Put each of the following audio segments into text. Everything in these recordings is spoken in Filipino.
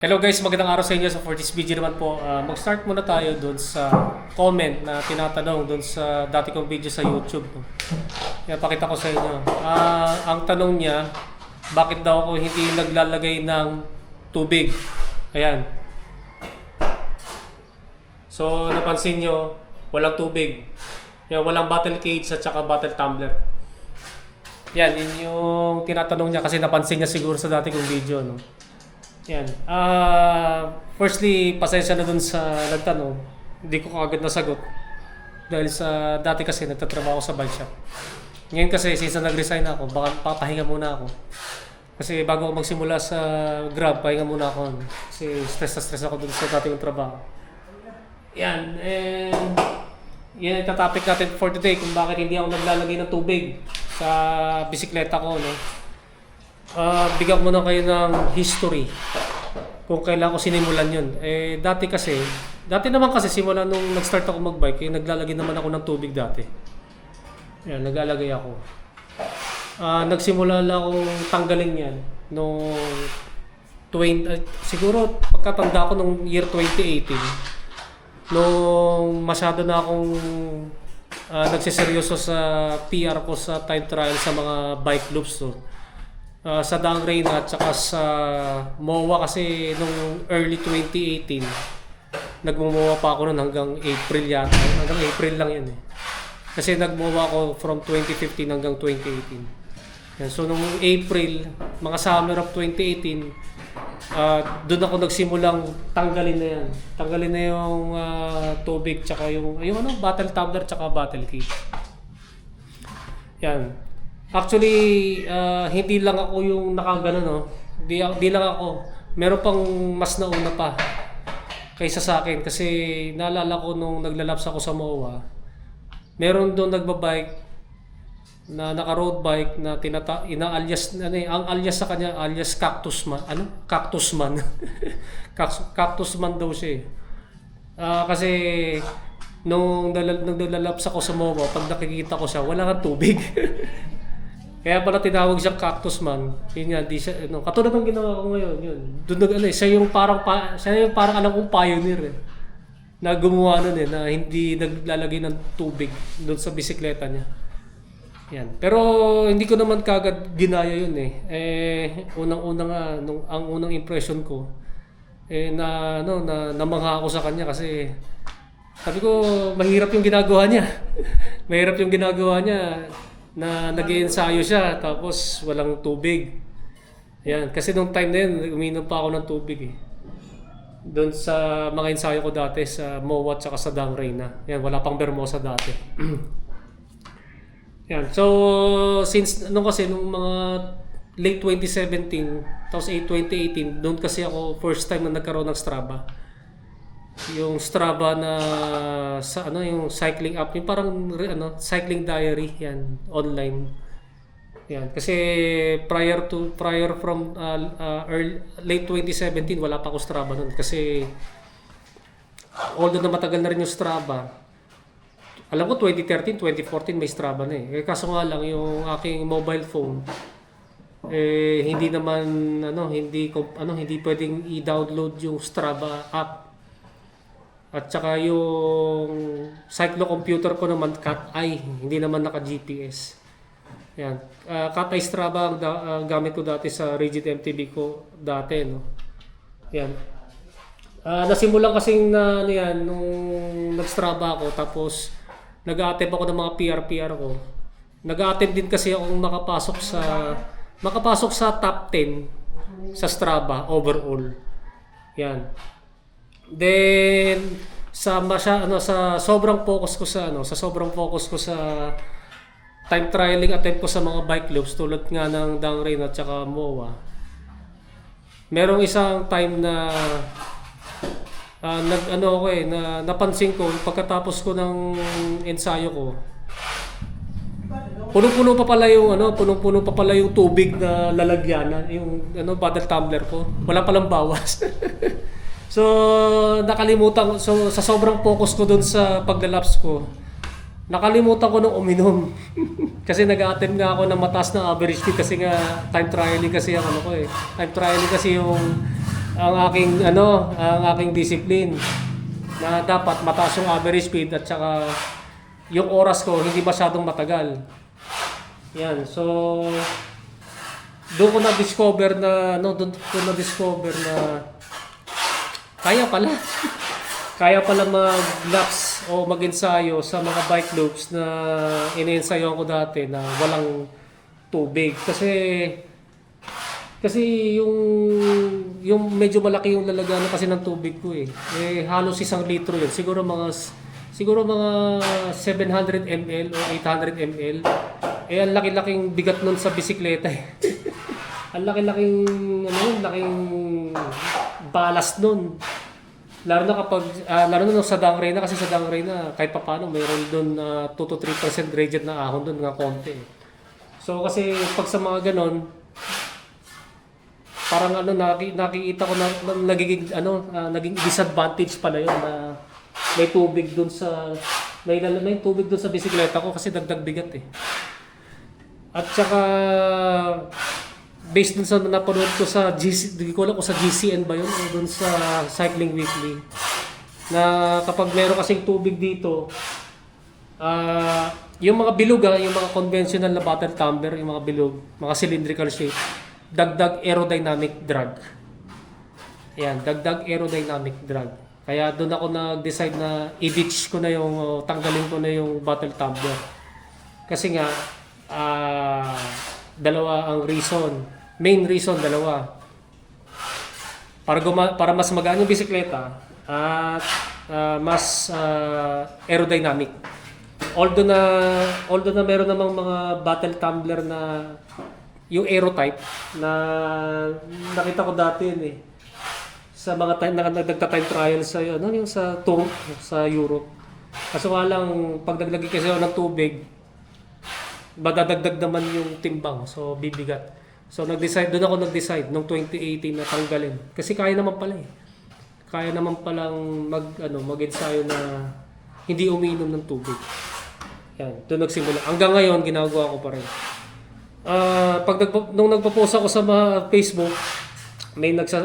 Hello guys, magandang araw sa inyo. So for this video naman po, mag-start muna tayo doon sa comment na tinatanong doon sa dati kong video sa YouTube. Kaya pakita ko sa inyo. Ang tanong niya, bakit daw ako hindi naglalagay ng tubig? Ayan. So napansin nyo, walang tubig. Yan, walang bottle cage at saka bottle tumbler. Yan, yun yung tinatanong niya kasi napansin niya siguro sa dati kong video, no? Yan. Firstly, pasensya na dun sa nagtanong. Hindi ko kagad nasagot. Dahil sa dati kasi nagtatrabaho sa bike shop. Ngayon kasi since nag-resign ako, baka papahinga muna ako. Kasi bago ako magsimula sa Grab, pahinga muna ako. Kasi stress na stress ako dun sa dati kong trabaho. Yan. And yan ang topic natin for today kung bakit hindi ako naglalagay ng tubig sa bisikleta ko, no? Bigyan mo na kayo ng history kung kailan ko sinimulan yun. Dati naman kasi simula nung nag-start ako mag-bike, naglalagay naman ako ng tubig dati. Yan, naglalagay ako. Nagsimula lang akong tanggalin yan nung siguro pagkatanda ko nung year 2018, nung masyado na akong nagsiseryoso sa PR ko sa time trial sa mga bike loops. So, sa Dang Rain at saka sa MOA kasi nung early 2018 nagmo-MOA pa ako noon hanggang April yata. Hanggang April lang yun eh. Kasi nag-MOA ako from 2015 hanggang 2018. Yan. So nung April, mga summer of 2018, doon ako nagsimulang tanggalin na yan. Tanggalin na yung tubig tsaka yung bottle tumbler tsaka bottle cage. Yan. Actually, hindi lang ako yung nakagano, no? Di lang ako. Meron pang mas nauna pa kaysa sa akin kasi naalala ko nung naglalaps ako sa MOA. Meron doon nagbabike na naka-road bike na ina-alias ang alias sa kanya alias Cactus Man. Cactus Man. Cactus Man daw siya. Kasi nung naglalaps ako sa MOA, pag nakikita ko siya, wala kang tubig. Kaya pala tinawag siyang Cactus Man. Yun nga, di siya, katulad ng ginawa ko ngayon, yun. Doon siya yung parang alam kong pioneer eh. Na gumawa nun eh, na hindi naglalagay ng tubig doon sa bisikleta niya. Yan. Pero hindi ko naman kagad ginaya yun eh. Unang-una nga, ang unang impression ko, namangha ako sa kanya kasi sabi ko, mahirap yung ginagawa niya. Mahirap yung ginagawa niya. Na nag-iensayo siya tapos walang tubig. Yan, kasi nung time na yun, uminom pa ako ng tubig eh. Doon sa mga ensayo ko dati sa MOA at saka sa Dang Rain na. Yan, wala pang Bermosa dati. Yan, so since nung mga late 2017, tapos 2018, doon kasi ako first time na nagkaroon ng Strava. Yung Strava na sa yung cycling app, yung parang cycling diary yan online. Yan kasi prior from late 2017 wala pa ako Strava noon kasi although na matagal na rin yung Strava. Alam ko 2013, 2014 may Strava na eh. Kaso nga lang yung aking mobile phone hindi naman hindi pwedeng i-download yung Strava app. At saka yung cyclocomputer ko naman Cat-Eye, hindi naman naka-GPS. Yan. Cat-Eye Strava ang gamit ko dati sa Rigid MTB ko dati, no. Yan. Nasimulan kasing nung nag-Strava ako tapos nag-a-attempt ako ng mga PR ko. Nag-a-attempt din kasi akong makapasok sa top 10 sa Strava overall. Yan. Then sa sobrang focus ko sa time trialing attempt ko sa mga bike loops tulad nga ng Dang Rain at saka MOA. Merong isang time na napansin ko pagkatapos ko ng ensayo ko. Punong-puno pa pala yung tubig na lalagyan, yung bottle tumbler ko. Wala palang bawas. So, nakalimutan ko. So, sa sobrang focus ko dun sa paglalaps ko, nakalimutan ko nung uminom. Kasi nag-a-attempt nga ako ng mataas na average speed kasi nga time trialing kasi yung Time trialing kasi yung ang aking discipline na dapat mataas yung average speed at saka yung oras ko hindi masyadong matagal. Yan. So doon ko na-discover na kaya pala. Kaya pala mag-laps o mag-ensayo sa mga bike loops na ine-ensayoan ko dati na walang tubig. Kasi yung medyo malaki yung lalagyan kasi ng tubig ko eh. Halos 1 litro yun. Siguro mga 700 ml o 800 ml. Ang laki-laking bigat nun sa bisikleta eh. Ang laking ballast nun. Lalo na sa Dangray na kasi sa Dangray na kahit papaano mayroon doon 2 to 3% gradient na ahon doon nga konti. So kasi pag sa mga ganon parang nakikita ko na naging disadvantage pala yun na may tubig doon sa may tubig doon sa bisikleta ko kasi dagdag bigat eh. At saka based dun sa napanood ko sa hindi ko alam kung sa GCN ba yun o dun sa Cycling Weekly na kapag meron kasing tubig dito yung mga bilog yung mga conventional na bottle tumbler, yung mga bilog, mga cylindrical shape, dagdag aerodynamic drag. Ayan, dagdag aerodynamic drag. Kaya doon ako nag-decide na i-ditch ko na yung tanggalin ko na yung bottle tumbler. Kasi nga dalawa ang reason. Main reason, dalawa. Para mas magaan yung bisikleta at mas aerodynamic. Although na meron namang mga bottle tumbler na yung aero type na nakita ko dati yun eh. Sa mga nagta-time trial sa yung sa tour sa Europe. Kaso nga lang pag naglagay kasi ng tubig, madadagdag naman yung timbang. So bibigat. So doon ako nag-decide noong 2018 na tanggalin. Kasi kaya naman pala eh. Kaya naman palang mag-ensayo na hindi umiinom ng tubig. Yan, doon nagsimula. Hanggang ngayon ginagawa ko pa rin. Nung nagpo-post ako sa mga Facebook,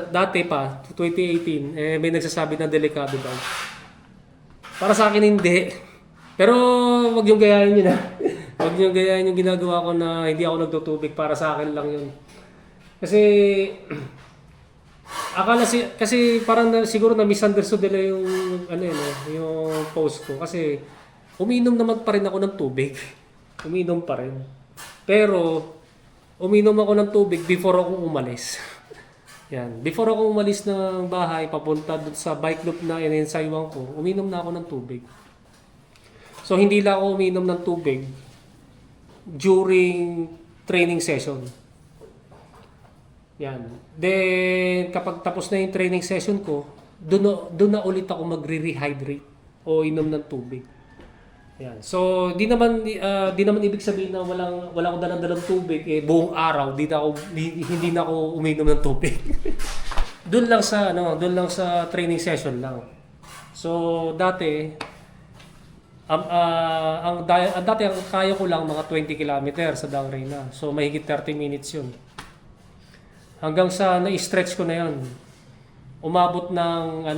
dati pa 2018, may nagsasabi na delikado daw. Para sa akin hindi. Pero wag yung gayahin yun ha. Huwag niyo gayahin yung ginagawa ko na hindi ako nagtutubig, para sa akin lang yun. Kasi kasi parang siguro na misunderstood nila yung post ko kasi umiinom naman pa rin ako ng tubig. Umiinom pa rin. Pero umiinom ako ng tubig before ako umalis. Yan, before ako umalis ng bahay papunta dun sa bike loop na iniensayuan ko, umiinom na ako ng tubig. So hindi lang ako umiinom ng tubig during training session. Yan. Then, kapag tapos na yung training session ko, doon na ulit ako magre-rehydrate o inom ng tubig. Yan. So, di naman ibig sabihin na wala akong dalang tubig buong araw, hindi na ako uminom ng tubig. Doon lang sa training session lang. So, dati dati ang kaya ko lang mga 20 km sa Dangray na. So mahigit 30 minutes 'yun. Hanggang sa na-stretch ko na 'yon. Umabot ng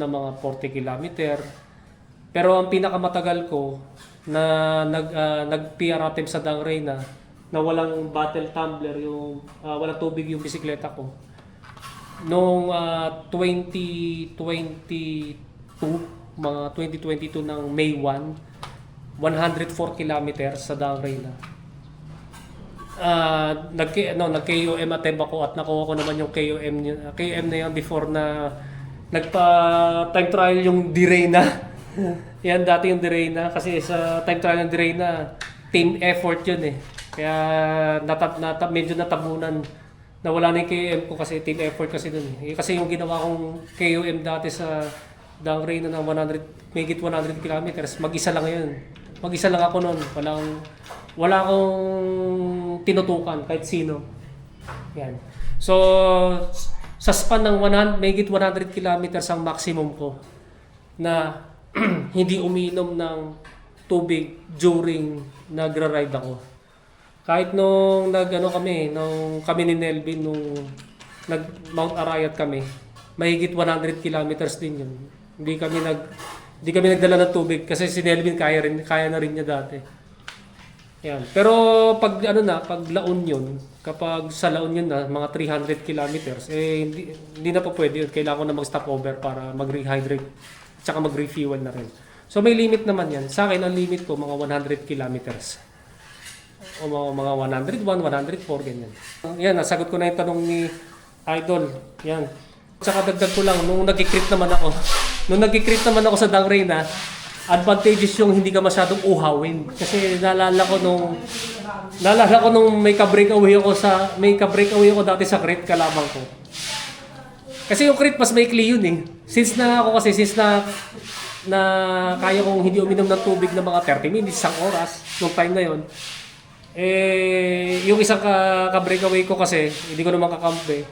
mga 40 km. Pero ang pinakamatagal ko na nag-PR attempt sa Dangray na walang bottle tumbler, yung walang tubig yung bisikleta ko. Noong 2022 mga 2022 ng May 1, 104 kilometers sa Dangray na. Nag-KOM attempt ako at nakuha ko naman yung KOM na yun before na nagpa-time trial yung Direyna. Yan dati yung Direyna kasi sa time trial ng Direyna, team effort yun eh. Kaya medyo natabunan na wala na yung KOM ko kasi team effort kasi dun eh. Kasi yung ginawa kong KOM dati sa Dangray na ng 100 kilometers, mag-isa lang yun. Mag-isa lang ako noon. Wala akong tinutukan kahit sino. Yan. So, sa span ng 100 kilometers ang maximum ko na hindi umiinom ng tubig during nagra-ride ako. Kahit nung kami ni Nelvin nung nag-Mount Arayat kami, mahigit 100 kilometers din yun. Hindi kami nagdala ng tubig kasi si Nelvin kaya na rin niya dati. Yan. Pero pag pag La Union, kapag sa La Union na mga 300 kilometers, hindi na pa pwede yun. Kailangan ko na mag-stopover para mag-rehydrate at saka mag-refuel na rin. So may limit naman yan. Sa akin, ang limit ko mga 100 kilometers. O mga 101, 104, ganyan. Yan, nasagot ko na yung tanong ni Idol. Yan. Tsaka dagdag ko lang, nung nag-crit naman ako sa Dangray na, advantageous yung hindi ka masyadong uhawin. Kasi naalala ko nung may ka-breakaway ako dati sa crit kalaban ko. Kasi yung crit mas maikli yun eh. Since na kaya kong hindi uminom ng tubig ng mga 30 minutes, 1 oras, nung time na yon. Yung isang ka-breakaway ko kasi, hindi ko naman kakampi.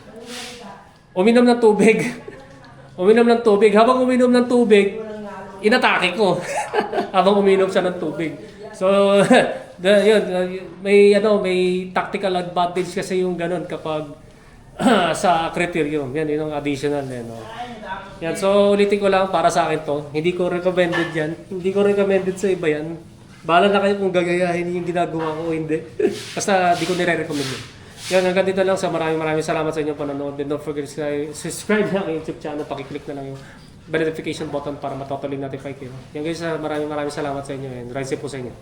Uminom ng tubig. Habang uminom ng tubig, inatake ko. Habang uminom siya ng tubig. So, yun, may tactical advantage kasi yung ganun kapag sa criterium. Yan, yun ang additional. Yan, so ulitin ko lang para sa akin to. Hindi ko recommended yan. Hindi ko recommended sa iba yan. Bahala na kayo kung gagayahin yung ginagawa ko o hindi. Basta di ko nire-recommend yun. Yan, hanggang dito lang sa maraming salamat sa inyong panonood. And don't forget to subscribe na aking YouTube channel. Pakiclick na lang yung bell notification button para matotally notify kayo. Yan guys, maraming salamat sa inyo and rise po sa inyo.